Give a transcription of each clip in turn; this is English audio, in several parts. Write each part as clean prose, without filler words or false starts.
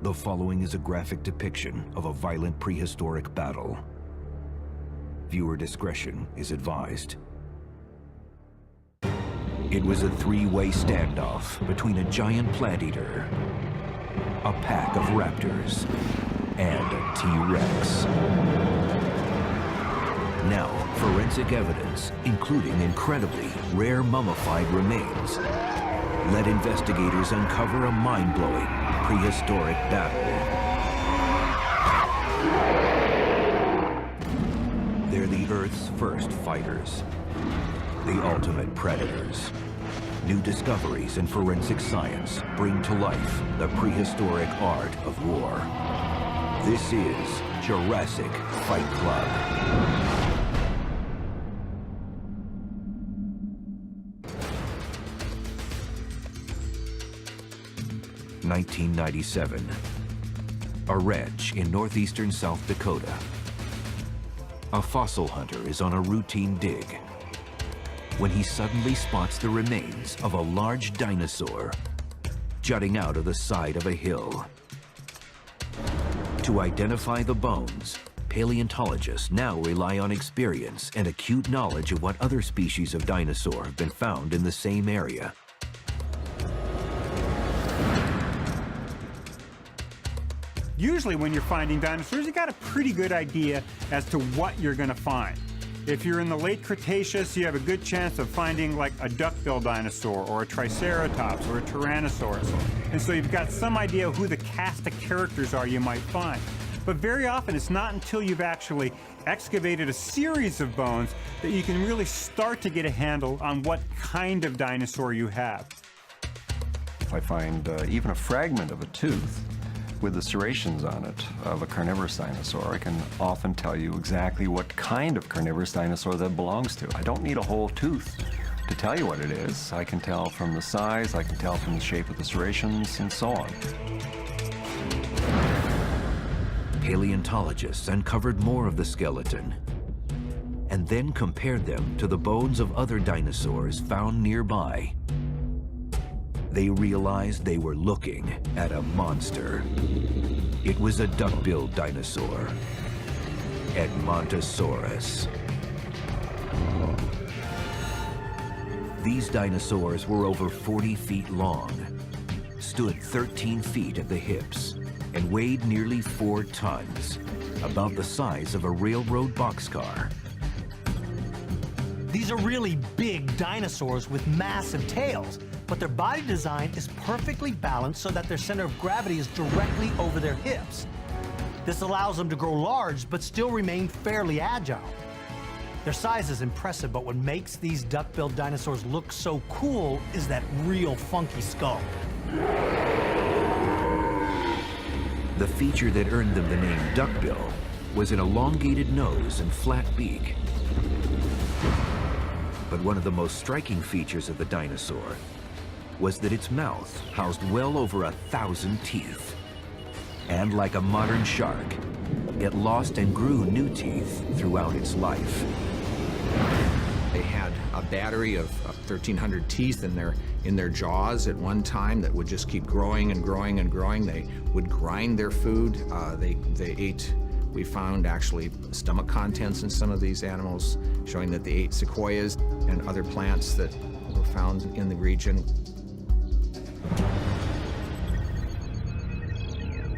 The following is a graphic depiction of a violent prehistoric battle. Viewer discretion is advised. It was a three-way standoff between a giant plant eater, a pack of raptors, and a T-Rex. Now, forensic evidence, including incredibly rare mummified remains, let investigators uncover a mind-blowing prehistoric battle. They're the Earth's first fighters, the ultimate predators. New discoveries in forensic science bring to life the prehistoric art of war. This is Jurassic Fight Club. 1997, a ranch in northeastern South Dakota. A fossil hunter is on a routine dig when he suddenly spots the remains of a large dinosaur jutting out of the side of a hill. To identify the bones, paleontologists now rely on experience and acute knowledge of what other species of dinosaur have been found in the same area. Usually when you're finding dinosaurs, you got a pretty good idea as to what you're going to find. If you're in the late Cretaceous, you have a good chance of finding like a duck-billed dinosaur or a Triceratops or a Tyrannosaurus. And so you've got some idea who the cast of characters are you might find. But very often it's not until you've actually excavated a series of bones that you can really start to get a handle on what kind of dinosaur you have. If I find even a fragment of a tooth with the serrations on it of a carnivorous dinosaur, I can often tell you exactly what kind of carnivorous dinosaur that belongs to. I don't need a whole tooth to tell you what it is. I can tell from the size, I can tell from the shape of the serrations, and so on. Paleontologists uncovered more of the skeleton and then compared them to the bones of other dinosaurs found nearby. They realized they were looking at a monster. It was a duck-billed dinosaur, Edmontosaurus. These dinosaurs were over 40 feet long, stood 13 feet at the hips, and weighed nearly 4 tons, about the size of a railroad boxcar. These are really big dinosaurs with massive tails, but their body design is perfectly balanced so that their center of gravity is directly over their hips. This allows them to grow large but still remain fairly agile. Their size is impressive, but what makes these duck-billed dinosaurs look so cool is that real funky skull. The feature that earned them the name duckbill was an elongated nose and flat beak. But one of the most striking features of the dinosaur was that its mouth housed well over 1,000 teeth. And like a modern shark, it lost and grew new teeth throughout its life. They had a battery of 1,300 teeth in their jaws at one time that would just keep growing and growing and growing. They would grind their food. They ate, we found actually stomach contents in some of these animals, showing that they ate sequoias and other plants that were found in the region.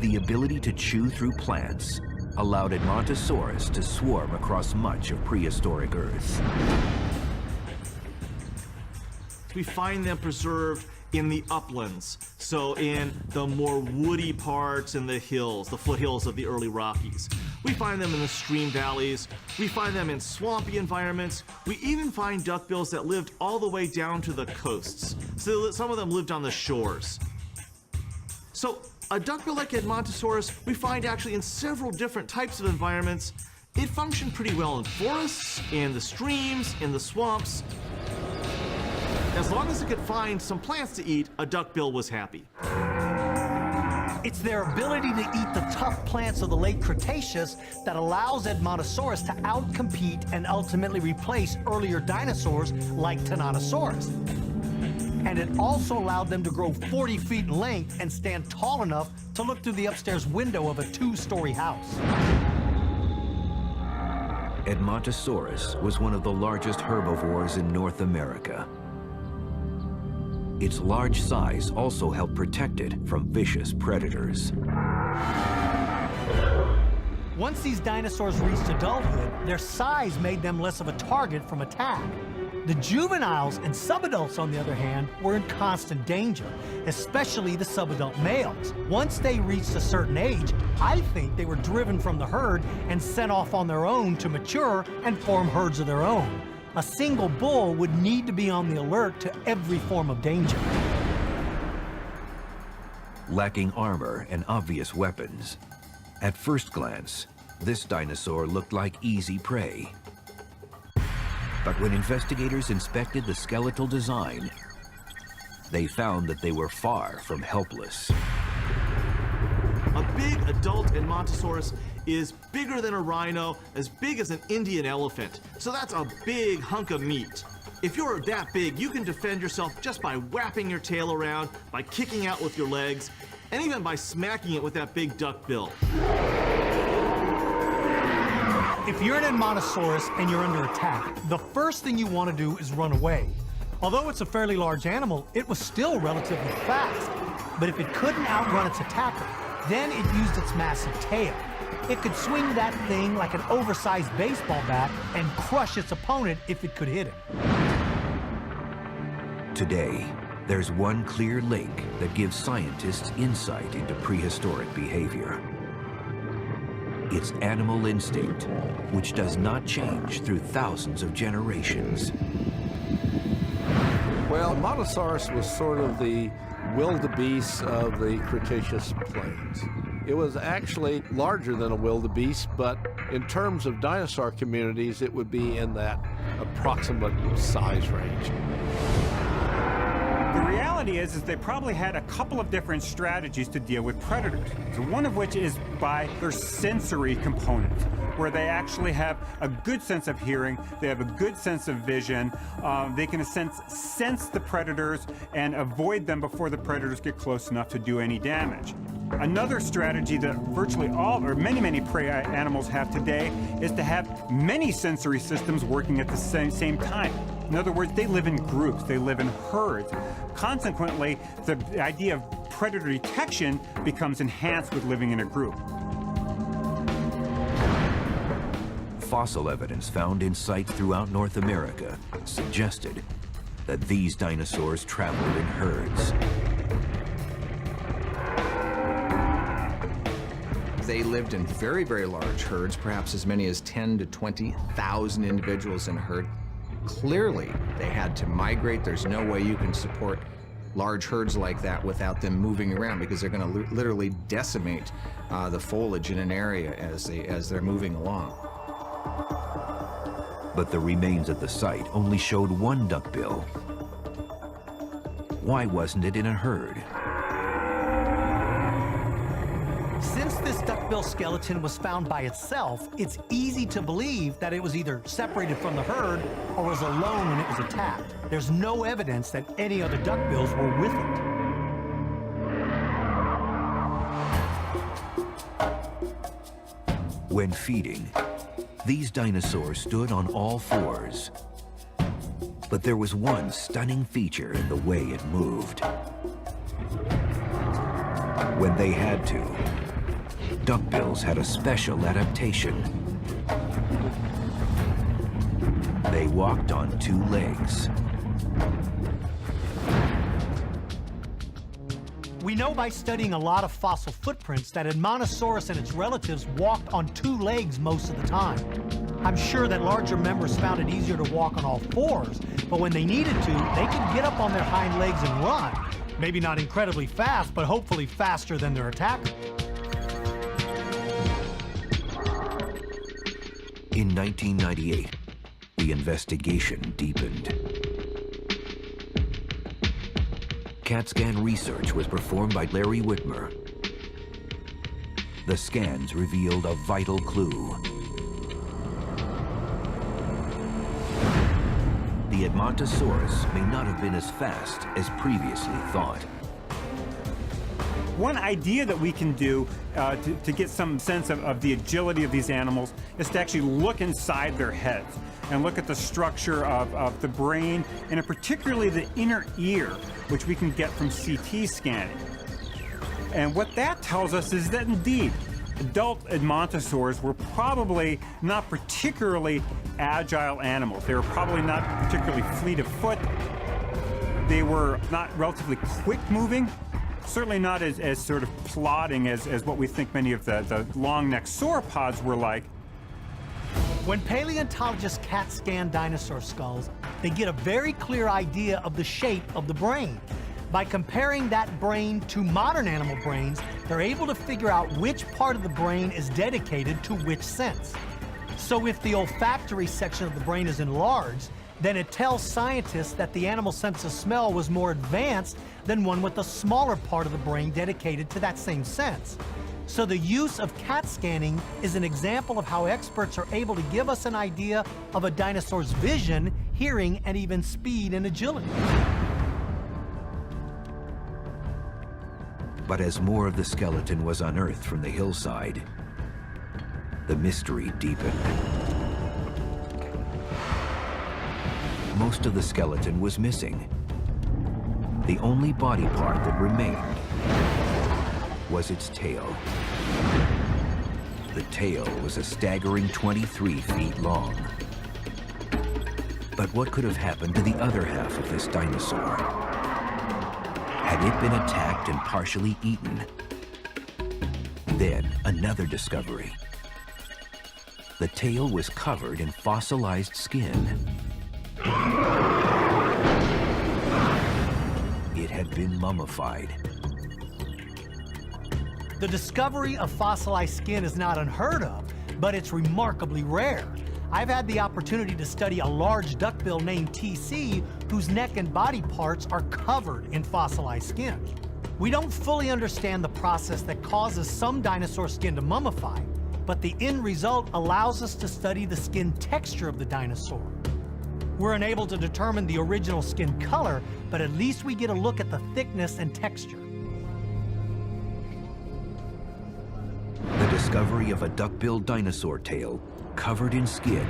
The ability to chew through plants allowed Edmontosaurus to swarm across much of prehistoric Earth. We find them preserved in the uplands, so in the more woody parts in the hills, the foothills of the early Rockies. We find them in the stream valleys. We find them in swampy environments. We even find duckbills that lived all the way down to the coasts, so that some of them lived on the shores. So a duckbill like Edmontosaurus, we find actually in several different types of environments. It functioned pretty well in forests, in the streams, in the swamps. As long as it could find some plants to eat, a duckbill was happy. It's their ability to eat the tough plants of the late Cretaceous that allows Edmontosaurus to outcompete and ultimately replace earlier dinosaurs like Tyrannosaurus. And it also allowed them to grow 40 feet in length and stand tall enough to look through the upstairs window of a 2-story house. Edmontosaurus was one of the largest herbivores in North America. Its large size also helped protect it from vicious predators. Once these dinosaurs reached adulthood, their size made them less of a target from attack. The juveniles and subadults, on the other hand, were in constant danger, especially the subadult males. Once they reached a certain age, I think they were driven from the herd and sent off on their own to mature and form herds of their own. A single bull would need to be on the alert to every form of danger. Lacking armor and obvious weapons, at first glance, this dinosaur looked like easy prey. But when investigators inspected the skeletal design, they found that they were far from helpless. A big adult Edmontosaurus is bigger than a rhino, as big as an Indian elephant. So that's a big hunk of meat. If you're that big, you can defend yourself just by whapping your tail around, by kicking out with your legs, and even by smacking it with that big duck bill. If you're an Edmontosaurus and you're under attack, the first thing you want to do is run away. Although it's a fairly large animal, it was still relatively fast. But if it couldn't outrun its attacker, then it used its massive tail. It could swing that thing like an oversized baseball bat and crush its opponent if it could hit him. Today, there's one clear link that gives scientists insight into prehistoric behavior. It's animal instinct, which does not change through thousands of generations. Well, Edmontosaurus was sort of the wildebeest of the Cretaceous plains. It was actually larger than a wildebeest, but in terms of dinosaur communities, it would be in that approximate size range. The reality is they probably had a couple of different strategies to deal with predators. So one of which is by their sensory component, where they actually have a good sense of hearing, they have a good sense of vision, they can sense the predators and avoid them before the predators get close enough to do any damage. Another strategy that virtually all, or many prey animals have today, is to have many sensory systems working at the same time. In other words, they live in groups, they live in herds. Consequently, the idea of predator detection becomes enhanced with living in a group. Fossil evidence found in sites throughout North America suggested that these dinosaurs traveled in herds. They lived in very, very large herds, perhaps as many as 10 to 20,000 individuals in a herd. Clearly, they had to migrate. There's no way you can support large herds like that without them moving around, because they're going to literally decimate the foliage in an area as they're moving along. But the remains at the site only showed one duckbill. Why wasn't it in a herd? Since this duckbill skeleton was found by itself, it's easy to believe that it was either separated from the herd or was alone when it was attacked. There's no evidence that any other duckbills were with it. When feeding, these dinosaurs stood on all fours. But there was one stunning feature in the way it moved. When they had to, duckbills had a special adaptation. They walked on two legs. We know by studying a lot of fossil footprints that Edmontosaurus and its relatives walked on two legs most of the time. I'm sure that larger members found it easier to walk on all fours, but when they needed to, they could get up on their hind legs and run. Maybe not incredibly fast, but hopefully faster than their attacker. In 1998, the investigation deepened. CAT scan research was performed by Larry Whitmer. The scans revealed a vital clue. The the Edmontosaurus may not have been as fast as previously thought. One idea that we can do to get some sense of the agility of these animals is to actually look inside their heads and look at the structure of the brain, and particularly the inner ear, which we can get from CT scanning. And what that tells us is that indeed, adult Edmontosaurs were probably not particularly agile animals. They were probably not particularly fleet of foot. They were not relatively quick moving. Certainly not as sort of plodding as what we think many of the long-necked sauropods were like. When paleontologists CAT scan dinosaur skulls, they get a very clear idea of the shape of the brain. By comparing that brain to modern animal brains, they're able to figure out which part of the brain is dedicated to which sense. So if the olfactory section of the brain is enlarged, then it tells scientists that the animal sense of smell was more advanced than one with a smaller part of the brain dedicated to that same sense. So the use of CAT scanning is an example of how experts are able to give us an idea of a dinosaur's vision, hearing, and even speed and agility. But as more of the skeleton was unearthed from the hillside, the mystery deepened. Most of the skeleton was missing. The only body part that remained was its tail. The tail was a staggering 23 feet long. But what could have happened to the other half of this dinosaur? Had it been attacked and partially eaten? Then another discovery. The tail was covered in fossilized skin. It had been mummified. The discovery of fossilized skin is not unheard of, but it's remarkably rare. I've had the opportunity to study a large duckbill named TC, whose neck and body parts are covered in fossilized skin. We don't fully understand the process that causes some dinosaur skin to mummify, but the end result allows us to study the skin texture of the dinosaur. We're unable to determine the original skin color, but at least we get a look at the thickness and texture. The discovery of a duck-billed dinosaur tail covered in skin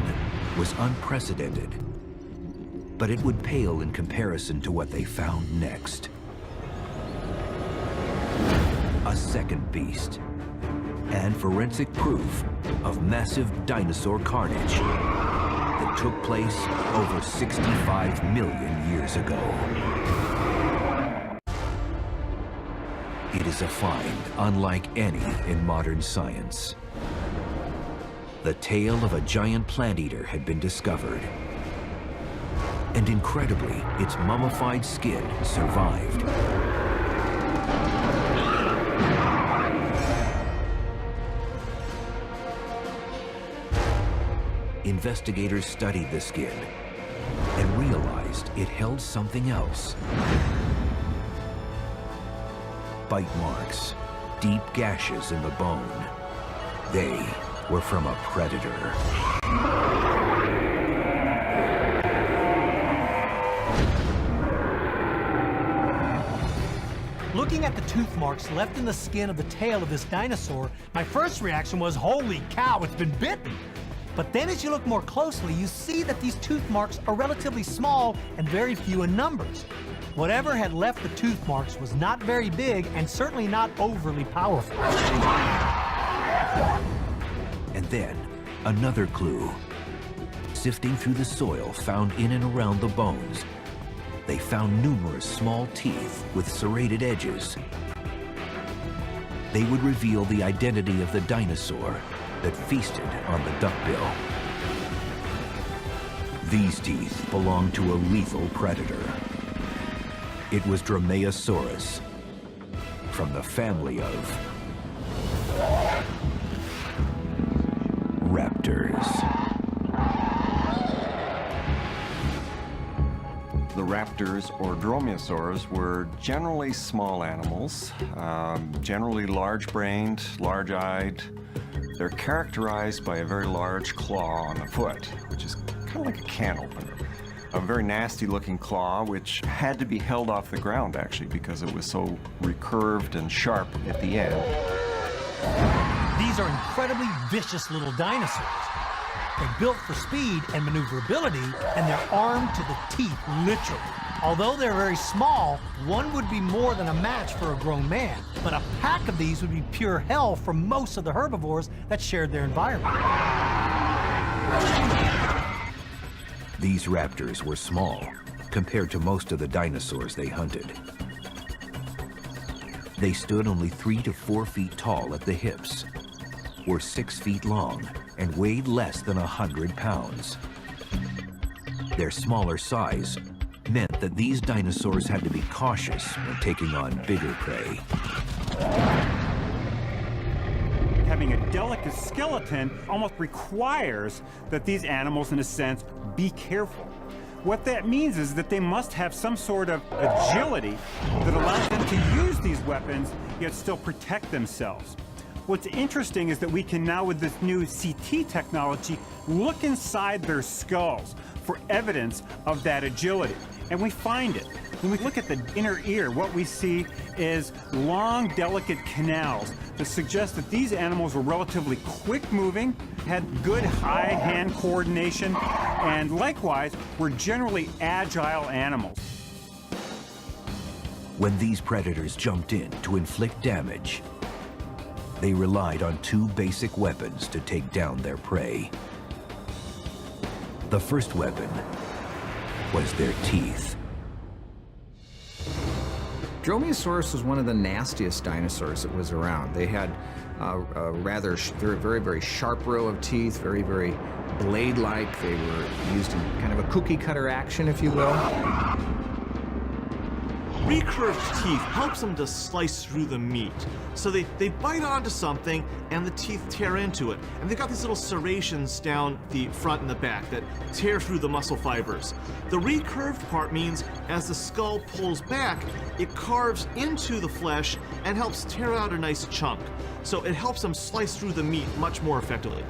was unprecedented, but it would pale in comparison to what they found next. A second beast, and forensic proof of massive dinosaur carnage that took place over 65 million years ago. It is a find unlike any in modern science. The tail of a giant plant eater had been discovered. And incredibly, its mummified skin survived. Investigators studied the skin and realized it held something else. Bite marks, deep gashes in the bone. They were from a predator. Looking at the tooth marks left in the skin of the tail of this dinosaur, my first reaction was, holy cow, it's been bitten. But then as you look more closely, you see that these tooth marks are relatively small and very few in numbers. Whatever had left the tooth marks was not very big and certainly not overly powerful. And then, another clue. Sifting through the soil found in and around the bones, they found numerous small teeth with serrated edges. They would reveal the identity of the dinosaur that feasted on the duckbill. These teeth belonged to a lethal predator. It was Dromaeosaurus, from the family of raptors. The raptors, or dromaeosaurs, were generally small animals, generally large-brained, large-eyed. They're characterized by a very large claw on the foot, which is kind of like a can opener. a very nasty looking claw, which had to be held off the ground actually because it was so recurved and sharp at the end. These are incredibly vicious little dinosaurs. They're built for speed and maneuverability, and they're armed to the teeth, literally. Although they're very small, one would be more than a match for a grown man, but a pack of these would be pure hell for most of the herbivores that shared their environment. These raptors were small compared to most of the dinosaurs they hunted. They stood only 3 to 4 feet tall at the hips, were 6 feet long, and weighed less than 100 pounds. Their smaller size meant that these dinosaurs had to be cautious when taking on bigger prey. Having a delicate skeleton almost requires that these animals, in a sense, be careful. What that means is that they must have some sort of agility that allows them to use these weapons, yet still protect themselves. What's interesting is that we can now, with this new CT technology, look inside their skulls for evidence of that agility. And we find it. When we look at the inner ear, what we see is long, delicate canals that suggest that these animals were relatively quick-moving, had good eye-hand coordination, and likewise were generally agile animals. When these predators jumped in to inflict damage, they relied on 2 basic weapons to take down their prey. The first weapon was their teeth. Dromaeosaurus was one of the nastiest dinosaurs that was around. They had a rather very, very sharp row of teeth, very, very blade-like. They were used in kind of a cookie cutter action, if you will. Recurved teeth helps them to slice through the meat. So they bite onto something and the teeth tear into it. And they've got these little serrations down the front and the back that tear through the muscle fibers. The recurved part means as the skull pulls back, it carves into the flesh and helps tear out a nice chunk. So it helps them slice through the meat much more effectively.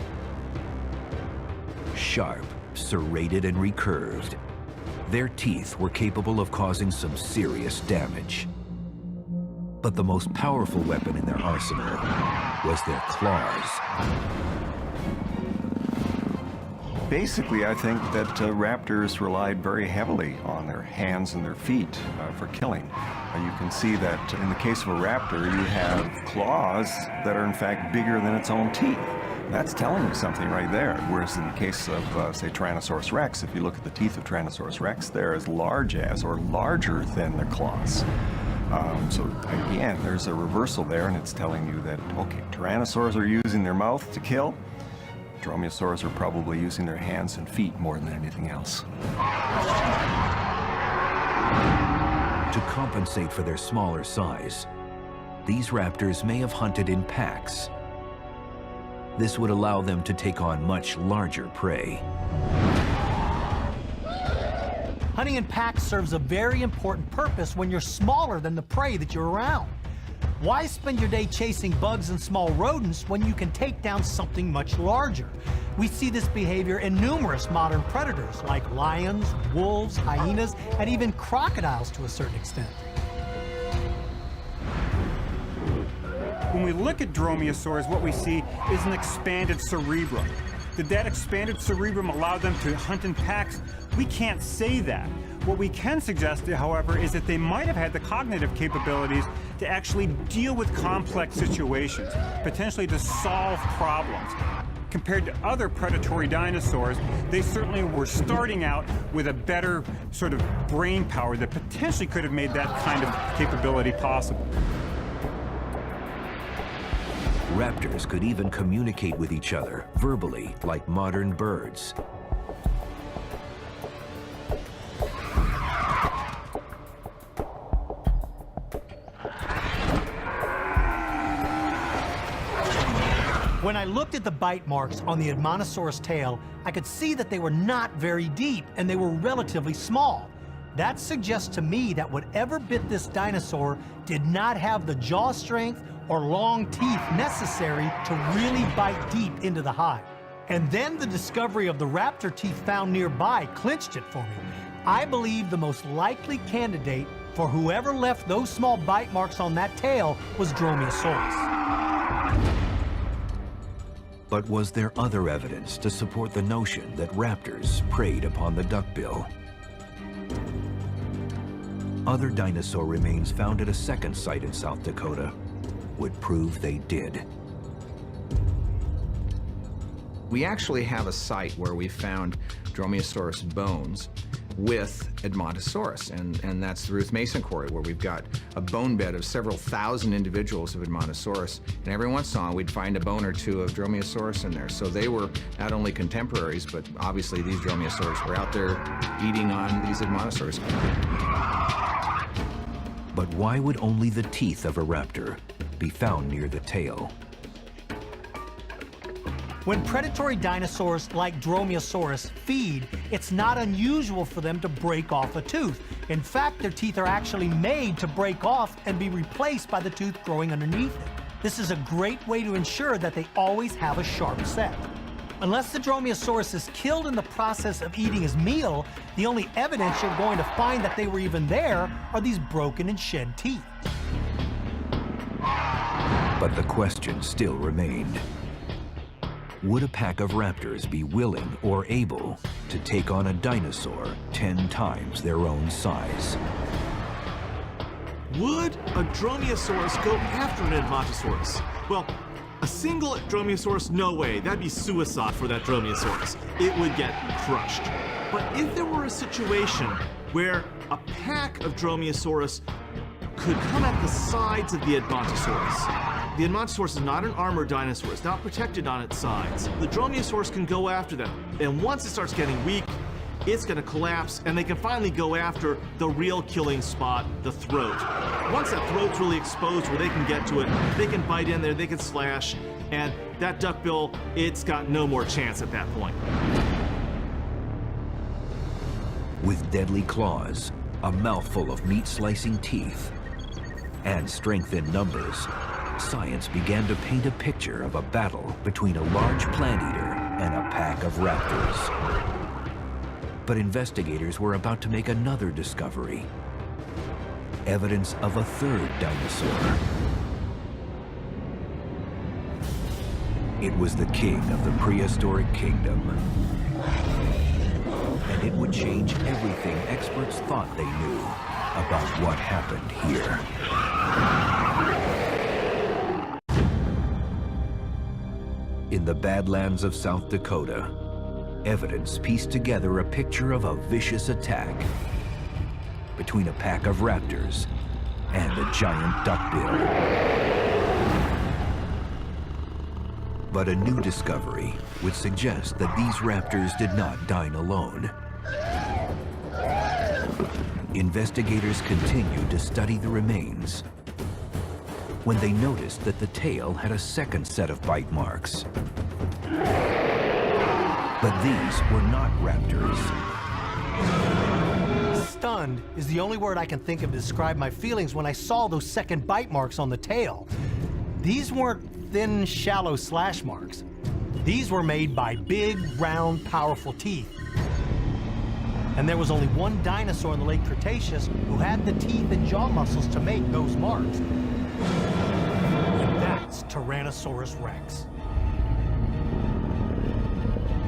Sharp, serrated, and recurved, their teeth were capable of causing some serious damage. But the most powerful weapon in their arsenal was their claws. Basically, I think that raptors relied very heavily on their hands and their feet for killing. You can see that in the case of a raptor, you have claws that are in fact bigger than its own teeth. That's telling you something right there. Whereas in the case of, say, Tyrannosaurus rex, if you look at the teeth of Tyrannosaurus rex, they're as large as or larger than the claws. So again, there's a reversal there, and it's telling you that, okay, Tyrannosaurs are using their mouth to kill. Dromaeosaurs are probably using their hands and feet more than anything else. To compensate for their smaller size, these raptors may have hunted in packs. This would allow them to take on much larger prey. Hunting in packs serves a very important purpose when you're smaller than the prey that you're around. Why spend your day chasing bugs and small rodents when you can take down something much larger? We see this behavior in numerous modern predators like lions, wolves, hyenas, and even crocodiles to a certain extent. When we look at dromaeosaurs, what we see is an expanded cerebrum. Did that expanded cerebrum allow them to hunt in packs? We can't say that. What we can suggest, however, is that they might have had the cognitive capabilities to actually deal with complex situations, potentially to solve problems. Compared to other predatory dinosaurs, they certainly were starting out with a better sort of brain power that potentially could have made that kind of capability possible. Raptors could even communicate with each other verbally, like modern birds. When I looked at the bite marks on the Admonosaurus tail, I could see that they were not very deep and they were relatively small. That suggests to me that whatever bit this dinosaur did not have the jaw strength or long teeth necessary to really bite deep into the hide. And then the discovery of the raptor teeth found nearby clinched it for me. I believe the most likely candidate for whoever left those small bite marks on that tail was Dromaeosaurus. But was there other evidence to support the notion that raptors preyed upon the duckbill? Other dinosaur remains found at a second site in South Dakota would prove they did. We actually have a site where we found Dromaeosaurus bones with Edmontosaurus, and that's the Ruth Mason Quarry, where we've got a bone bed of several thousand individuals of Edmontosaurus, and every once in a while we'd find a bone or two of Dromaeosaurus in there. So they were not only contemporaries, but obviously these Dromaeosaurus were out there eating on these Edmontosaurus. But why would only the teeth of a raptor be found near the tail? When predatory dinosaurs like Dromaeosaurus feed, it's not unusual for them to break off a tooth. In fact, their teeth are actually made to break off and be replaced by the tooth growing underneath it. This is a great way to ensure that they always have a sharp set. Unless the Dromaeosaurus is killed in the process of eating his meal, the only evidence you're going to find that they were even there are these broken and shed teeth. But the question still remained. Would a pack of raptors be willing or able to take on a dinosaur 10 times their own size? Would a Dromaeosaurus go after an Edmontosaurus? Well, a single Dromaeosaurus, no way. That'd be suicide for that Dromaeosaurus. It would get crushed. But if there were a situation where a pack of Dromaeosaurus could come at the sides of the Edmontosaurus, the Edmontosaurus is not an armored dinosaur. It's not protected on its sides. The Dromaeosaurus can go after them. And once it starts getting weak, it's going to collapse, and they can finally go after the real killing spot, the throat. Once that throat's really exposed where they can get to it, they can bite in there, they can slash, and that duckbill, it's got no more chance at that point. With deadly claws, a mouthful of meat-slicing teeth, and strength in numbers, science began to paint a picture of a battle between a large plant eater and a pack of raptors. But investigators were about to make another discovery. Evidence of a third dinosaur. It was the king of the prehistoric kingdom. And it would change everything experts thought they knew about what happened here. In the Badlands of South Dakota, evidence pieced together a picture of a vicious attack between a pack of raptors and a giant duckbill. But a new discovery would suggest that these raptors did not dine alone. Investigators continued to study the remains when they noticed that the tail had a second set of bite marks. But these were not raptors. Stunned is the only word I can think of to describe my feelings when I saw those second bite marks on the tail. These weren't thin, shallow slash marks. These were made by big, round, powerful teeth. And there was only one dinosaur in the late Cretaceous who had the teeth and jaw muscles to make those marks. And that's Tyrannosaurus Rex.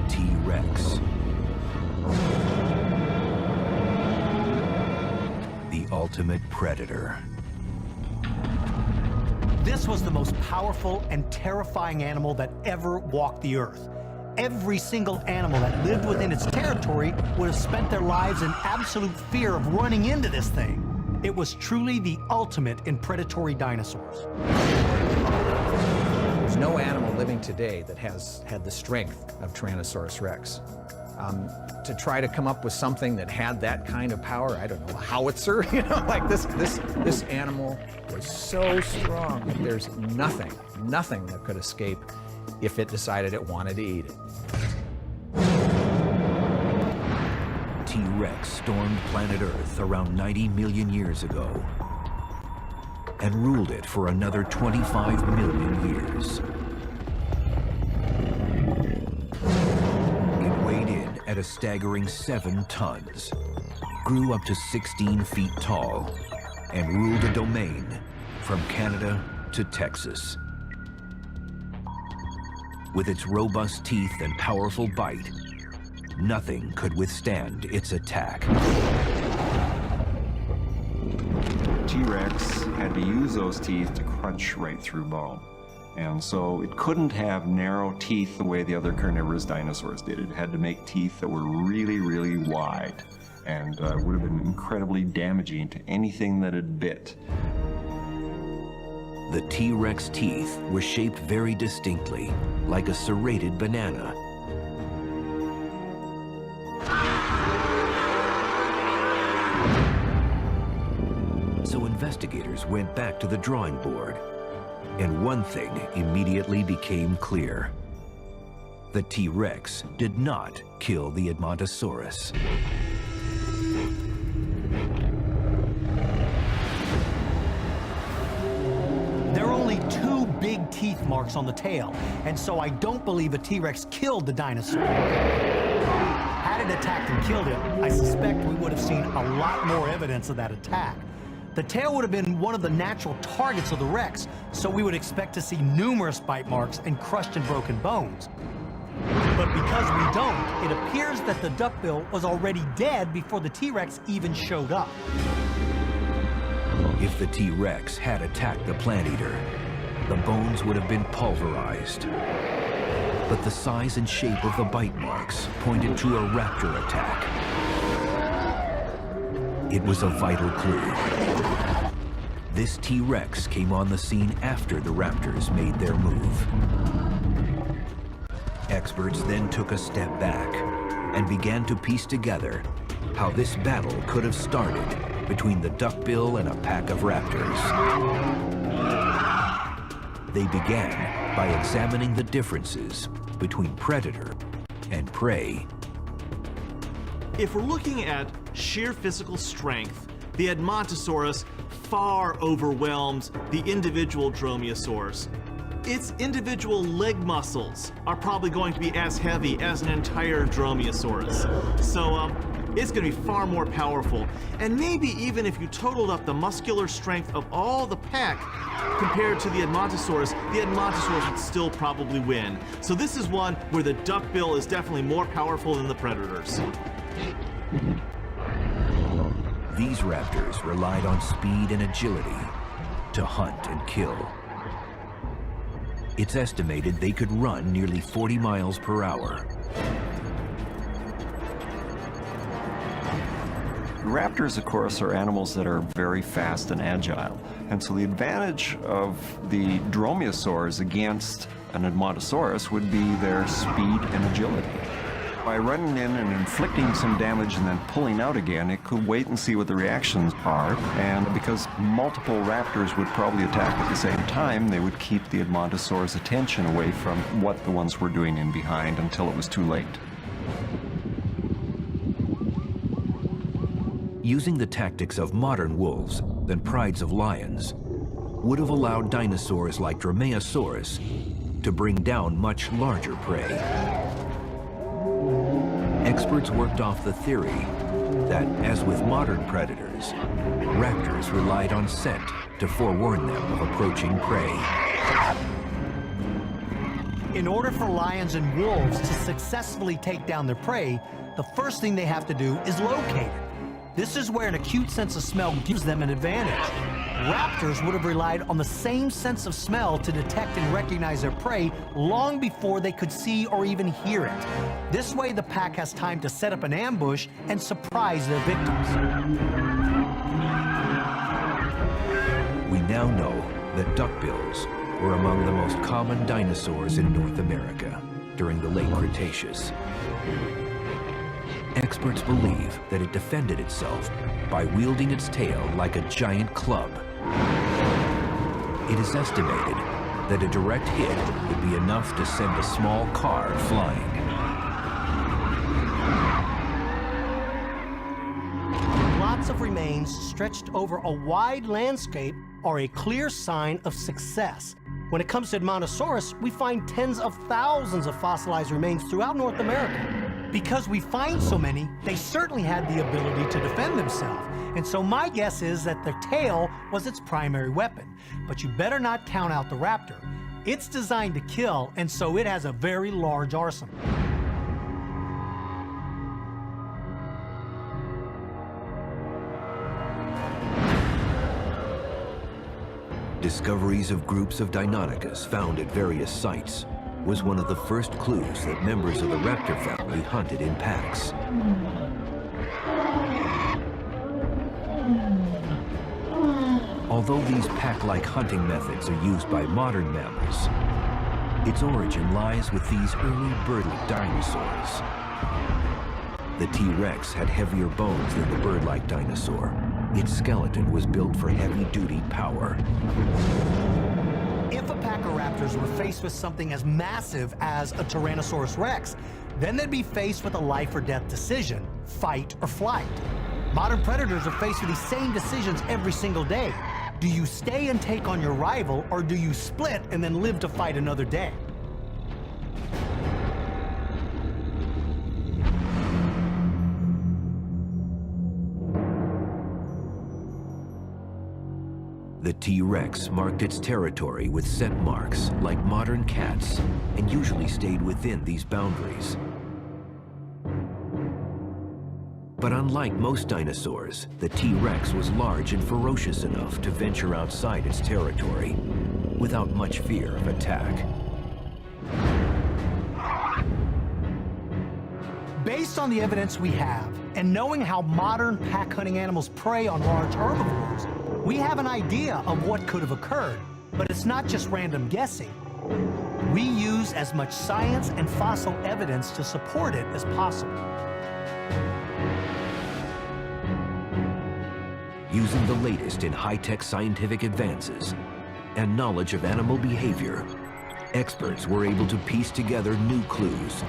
T-Rex. The ultimate predator. This was the most powerful and terrifying animal that ever walked the earth. Every single animal that lived within its territory would have spent their lives in absolute fear of running into this thing. It was truly the ultimate in predatory dinosaurs. There's no animal living today that has had the strength of Tyrannosaurus Rex. To try to come up with something that had that kind of power, I don't know, a howitzer, you know, like this animal was so strong that there's nothing that could escape if it decided it wanted to eat it. T-Rex stormed planet Earth around 90 million years ago and ruled it for another 25 million years. It weighed in at a staggering 7 tons grew up to 16 feet tall and ruled a domain from Canada to Texas. With its robust teeth and powerful bite, nothing could withstand its attack. T-Rex had to use those teeth to crunch right through bone. And so it couldn't have narrow teeth the way the other carnivorous dinosaurs did. It had to make teeth that were really, really wide and would have been incredibly damaging to anything that it bit. The T-Rex teeth were shaped very distinctly, like a serrated banana. So investigators went back to the drawing board, and one thing immediately became clear. The T-Rex did not kill the Edmontosaurus. There are only 2 big teeth marks on the tail, and so I don't believe a T-Rex killed the dinosaur. Had it attacked and killed it, I suspect we would have seen a lot more evidence of that attack. The tail would have been one of the natural targets of the Rex, so we would expect to see numerous bite marks and crushed and broken bones. But because we don't, it appears that the duckbill was already dead before the T-Rex even showed up. If the T-Rex had attacked the plant eater, the bones would have been pulverized. But the size and shape of the bite marks pointed to a raptor attack. It was a vital clue. This T-Rex came on the scene after the raptors made their move. Experts then took a step back and began to piece together how this battle could have started between the duckbill and a pack of raptors. They began by examining the differences between predator and prey. If we're looking at sheer physical strength, the Edmontosaurus far overwhelms the individual Dromaeosaurs. Its individual leg muscles are probably going to be as heavy as an entire Dromaeosaurus. So it's going to be far more powerful. And maybe even if you totaled up the muscular strength of all the pack compared to the Edmontosaurus would still probably win. So this is one where the duckbill is definitely more powerful than the predators. These raptors relied on speed and agility to hunt and kill. It's estimated they could run nearly 40 miles per hour. Raptors, of course, are animals that are very fast and agile. And so the advantage of the dromaeosaurs against an Edmontosaurus would be their speed and agility. By running in and inflicting some damage and then pulling out again, it could wait and see what the reactions are. And because multiple raptors would probably attack at the same time, they would keep the Edmontosaurus' attention away from what the ones were doing in behind until it was too late. Using the tactics of modern wolves than prides of lions would have allowed dinosaurs like Dromaeosaurus to bring down much larger prey. Experts worked off the theory that, as with modern predators, raptors relied on scent to forewarn them of approaching prey. In order for lions and wolves to successfully take down their prey, the first thing they have to do is locate it. This is where an acute sense of smell gives them an advantage. Raptors would have relied on the same sense of smell to detect and recognize their prey long before they could see or even hear it. This way, the pack has time to set up an ambush and surprise their victims. We now know that duckbills were among the most common dinosaurs in North America during the late Cretaceous. Experts believe that it defended itself by wielding its tail like a giant club. It is estimated that a direct hit would be enough to send a small car flying. Lots of remains stretched over a wide landscape are a clear sign of success. When it comes to Edmontosaurus, we find tens of thousands of fossilized remains throughout North America. Because we find so many, they certainly had the ability to defend themselves. And so my guess is that their tail was its primary weapon. But you better not count out the raptor. It's designed to kill, and so it has a very large arsenal. Discoveries of groups of Deinonychus found at various sites was one of the first clues that members of the raptor family hunted in packs. Although these pack-like hunting methods are used by modern mammals, its origin lies with these early bird-like dinosaurs. The T-Rex had heavier bones than the bird-like dinosaur. Its skeleton was built for heavy-duty power. If a pack of raptors were faced with something as massive as a Tyrannosaurus Rex, then they'd be faced with a life-or-death decision, fight or flight. Modern predators are faced with these same decisions every single day. Do you stay and take on your rival, or do you split and then live to fight another day? The T-Rex marked its territory with scent marks like modern cats and usually stayed within these boundaries. But unlike most dinosaurs, the T-Rex was large and ferocious enough to venture outside its territory without much fear of attack. Based on the evidence we have, and knowing how modern pack hunting animals prey on large herbivores, we have an idea of what could have occurred, but it's not just random guessing. We use as much science and fossil evidence to support it as possible. Using the latest in high-tech scientific advances and knowledge of animal behavior, experts were able to piece together new clues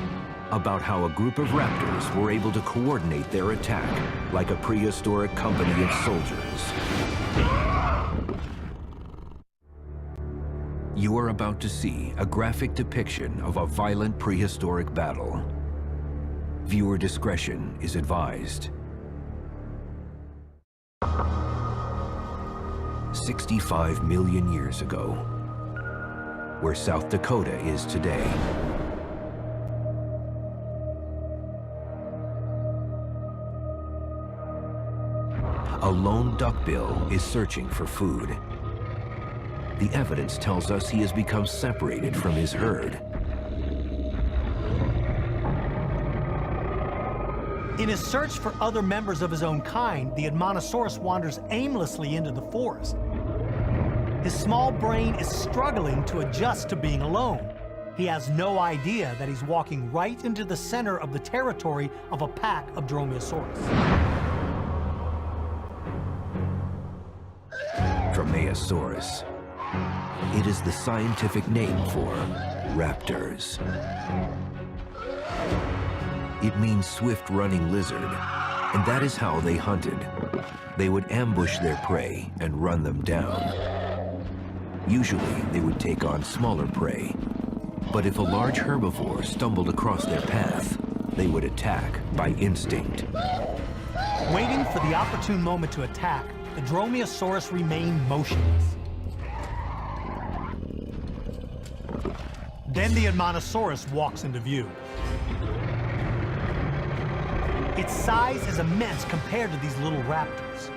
about how a group of raptors were able to coordinate their attack like a prehistoric company of soldiers. You are about to see a graphic depiction of a violent prehistoric battle. Viewer discretion is advised. 65 million years ago, where South Dakota is today, a lone duckbill is searching for food. The evidence tells us he has become separated from his herd. In his search for other members of his own kind, the Admonosaurus wanders aimlessly into the forest. His small brain is struggling to adjust to being alone. He has no idea that he's walking right into the center of the territory of a pack of Dromaeosaurus. Dromaeosaurus. It is the scientific name for raptors. It means swift-running lizard, and that is how they hunted. They would ambush their prey and run them down. Usually, they would take on smaller prey, but if a large herbivore stumbled across their path, they would attack by instinct. Waiting for the opportune moment to attack, the Dromaeosaurus remained motionless. Then the Admonosaurus walks into view. Its size is immense compared to these little raptors.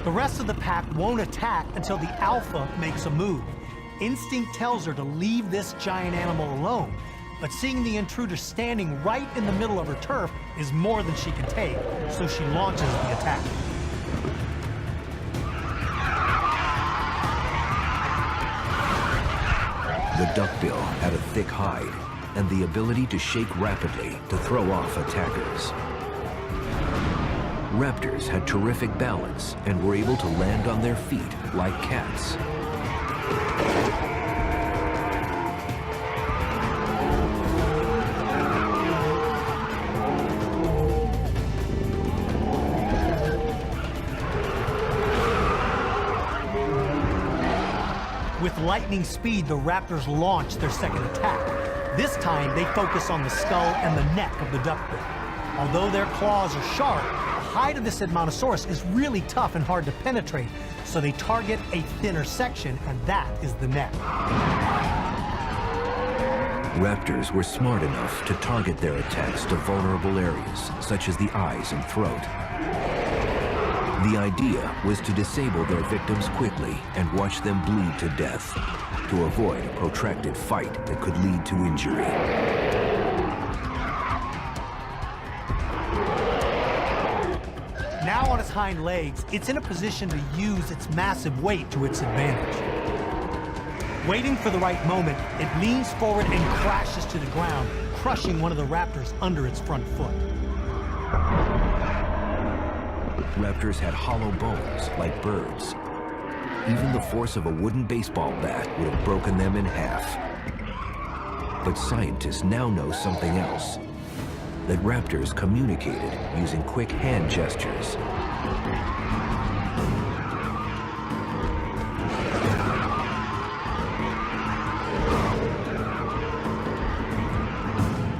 The rest of the pack won't attack until the alpha makes a move. Instinct tells her to leave this giant animal alone, but seeing the intruder standing right in the middle of her turf is more than she can take, so she launches the attack. The duckbill had a thick hide and the ability to shake rapidly to throw off attackers. Raptors had terrific balance and were able to land on their feet like cats. With lightning speed, the raptors launch their second attack. This time, they focus on the skull and the neck of the duckbill. Although their claws are sharp, the hide of this Edmontosaurus is really tough and hard to penetrate, so they target a thinner section, and that is the neck. Raptors were smart enough to target their attacks to vulnerable areas, such as the eyes and throat. The idea was to disable their victims quickly and watch them bleed to death, to avoid a protracted fight that could lead to injury. Now on its hind legs, it's in a position to use its massive weight to its advantage. Waiting for the right moment, it leans forward and crashes to the ground, crushing one of the raptors under its front foot. Raptors had hollow bones like birds. Even the force of a wooden baseball bat would have broken them in half. But scientists now know something else. That raptors communicated using quick hand gestures.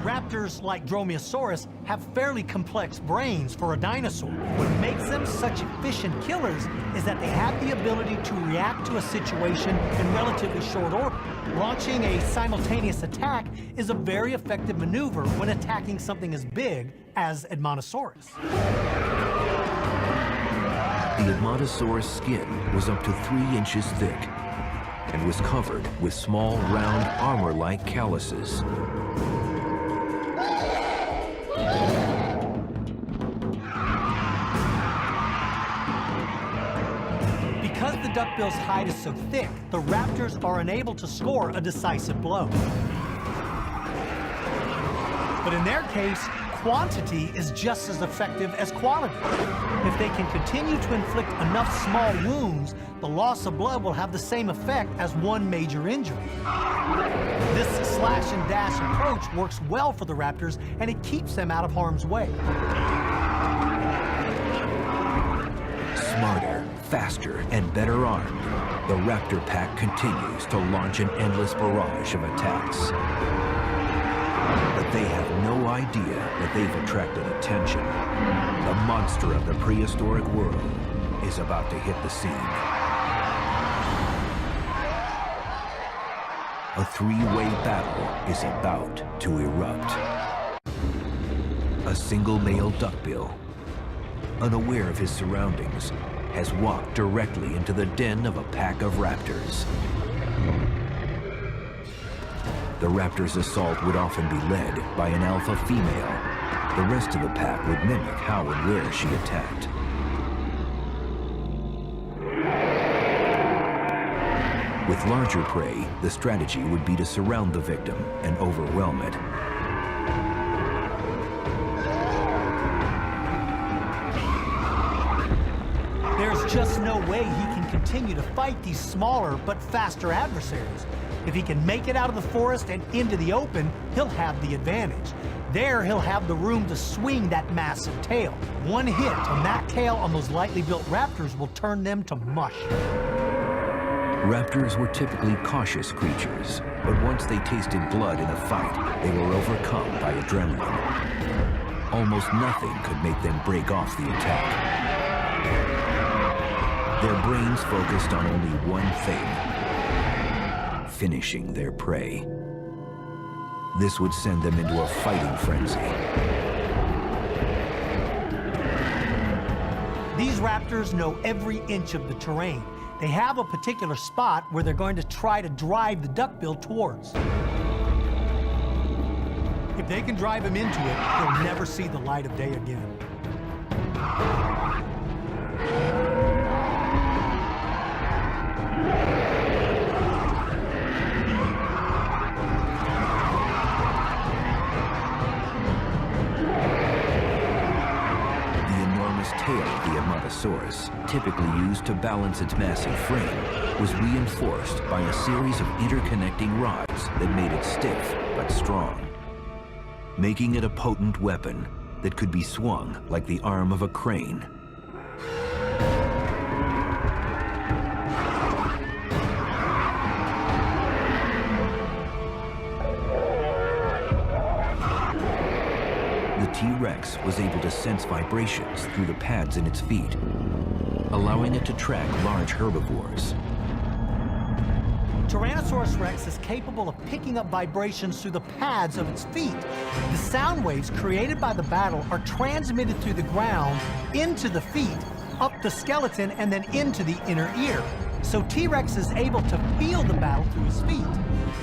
Raptors like Dromaeosaurus have fairly complex brains for a dinosaur. What makes them such efficient killers is that they have the ability to react to a situation in relatively short order. Launching a simultaneous attack is a very effective maneuver when attacking something as big as Edmontosaurus. The Edmontosaurus skin was up to 3 inches thick and was covered with small, round, armor-like calluses. Because the duckbill's hide is so thick, the raptors are unable to score a decisive blow. But in their case, quantity is just as effective as quality. If they can continue to inflict enough small wounds, the loss of blood will have the same effect as one major injury. This slash and dash approach works well for the raptors, and it keeps them out of harm's way. Smarter, faster, and better armed, the raptor pack continues to launch an endless barrage of attacks. But they have no idea that they've attracted attention. The monster of the prehistoric world is about to hit the scene. A 3-way battle is about to erupt. A single male duckbill, unaware of his surroundings, has walked directly into the den of a pack of raptors. The raptor's assault would often be led by an alpha female. The rest of the pack would mimic how and where she attacked. With larger prey, the strategy would be to surround the victim and overwhelm it. There's just no way he can continue to fight these smaller but faster adversaries. If he can make it out of the forest and into the open, he'll have the advantage. There, he'll have the room to swing that massive tail. One hit on that tail on those lightly built raptors will turn them to mush. Raptors were typically cautious creatures, but once they tasted blood in a fight, they were overcome by adrenaline. Almost nothing could make them break off the attack. Their brains focused on only one thing: finishing their prey. This would send them into a fighting frenzy. These raptors know every inch of the terrain. They have a particular spot where they're going to try to drive the duckbill towards. If they can drive him into it, he'll never see the light of day again. Tail of the Edmontosaurus, typically used to balance its massive frame, was reinforced by a series of interconnecting rods that made it stiff but strong, making it a potent weapon that could be swung like the arm of a crane. Rex was able to sense vibrations through the pads in its feet, allowing it to track large herbivores. Tyrannosaurus Rex is capable of picking up vibrations through the pads of its feet. The sound waves created by the battle are transmitted through the ground into the feet, up the skeleton, and then into the inner ear. So T-Rex is able to feel the battle through his feet.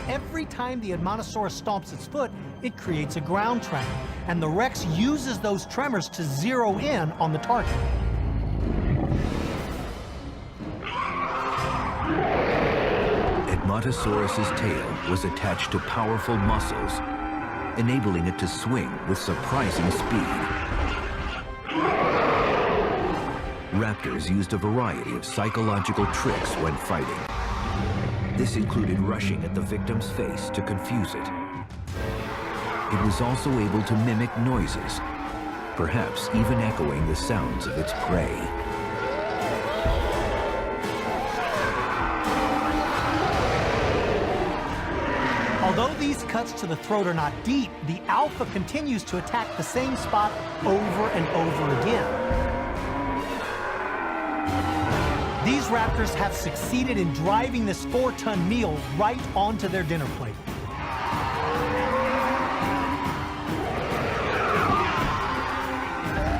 Every time the Edmontosaurus stomps its foot, it creates a ground tremor, and the Rex uses those tremors to zero in on the target. Edmontosaurus's tail was attached to powerful muscles, enabling it to swing with surprising speed. Raptors used a variety of psychological tricks when fighting. This included rushing at the victim's face to confuse it. It was also able to mimic noises, perhaps even echoing the sounds of its prey. Although these cuts to the throat are not deep, the alpha continues to attack the same spot over and over again. These raptors have succeeded in driving this 4-ton meal right onto their dinner plate.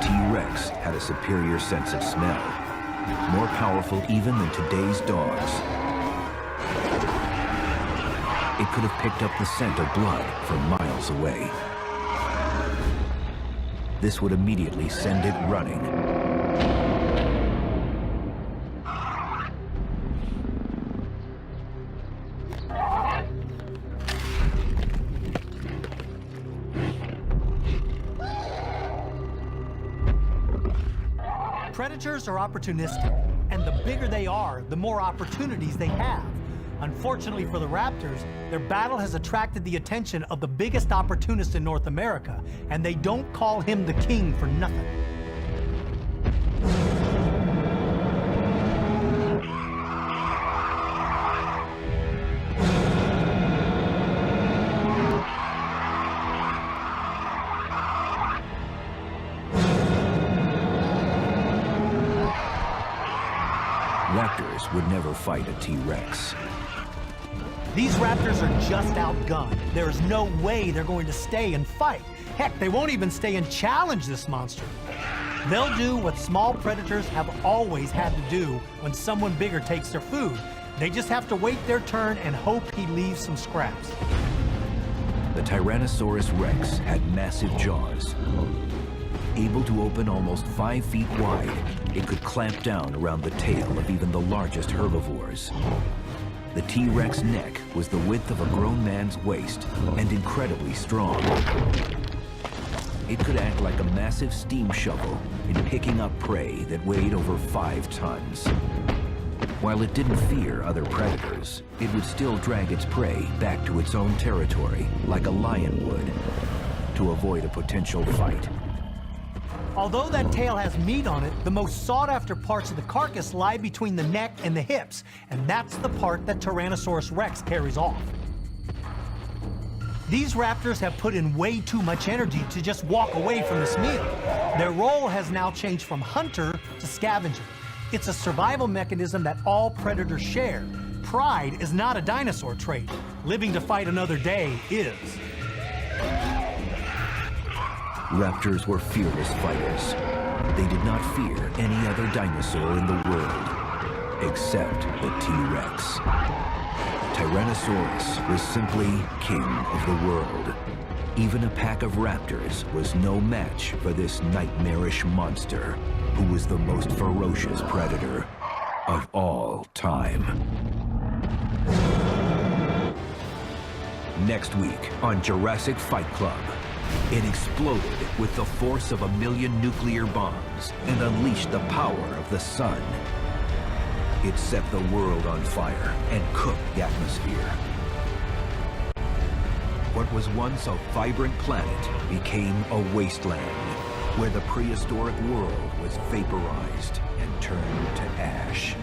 T-Rex had a superior sense of smell, more powerful even than today's dogs. It could have picked up the scent of blood from miles away. This would immediately send it running. Predators are opportunistic, and the bigger they are, the more opportunities they have. Unfortunately for the raptors, their battle has attracted the attention of the biggest opportunist in North America, and they don't call him the king for nothing. Raptors would never fight a T-Rex. These raptors are just outgunned. There is no way they're going to stay and fight. Heck, they won't even stay and challenge this monster. They'll do what small predators have always had to do when someone bigger takes their food. They just have to wait their turn and hope he leaves some scraps. The Tyrannosaurus Rex had massive jaws. Able to open almost 5 feet wide, it could clamp down around the tail of even the largest herbivores. The T-Rex neck was the width of a grown man's waist and incredibly strong. It could act like a massive steam shovel in picking up prey that weighed over 5 tons. While it didn't fear other predators, it would still drag its prey back to its own territory like a lion would, to avoid a potential fight. Although that tail has meat on it, the most sought-after parts of the carcass lie between the neck and the hips, and that's the part that Tyrannosaurus Rex carries off. These raptors have put in way too much energy to just walk away from this meal. Their role has now changed from hunter to scavenger. It's a survival mechanism that all predators share. Pride is not a dinosaur trait. Living to fight another day is. Raptors were fearless fighters. They did not fear any other dinosaur in the world, except the T-Rex. Tyrannosaurus was simply king of the world. Even a pack of raptors was no match for this nightmarish monster, who was the most ferocious predator of all time. Next week on Jurassic Fight Club, it exploded with the force of 1,000,000 nuclear bombs and unleashed the power of the sun. It set the world on fire and cooked the atmosphere. What was once a vibrant planet became a wasteland, where the prehistoric world was vaporized and turned to ash.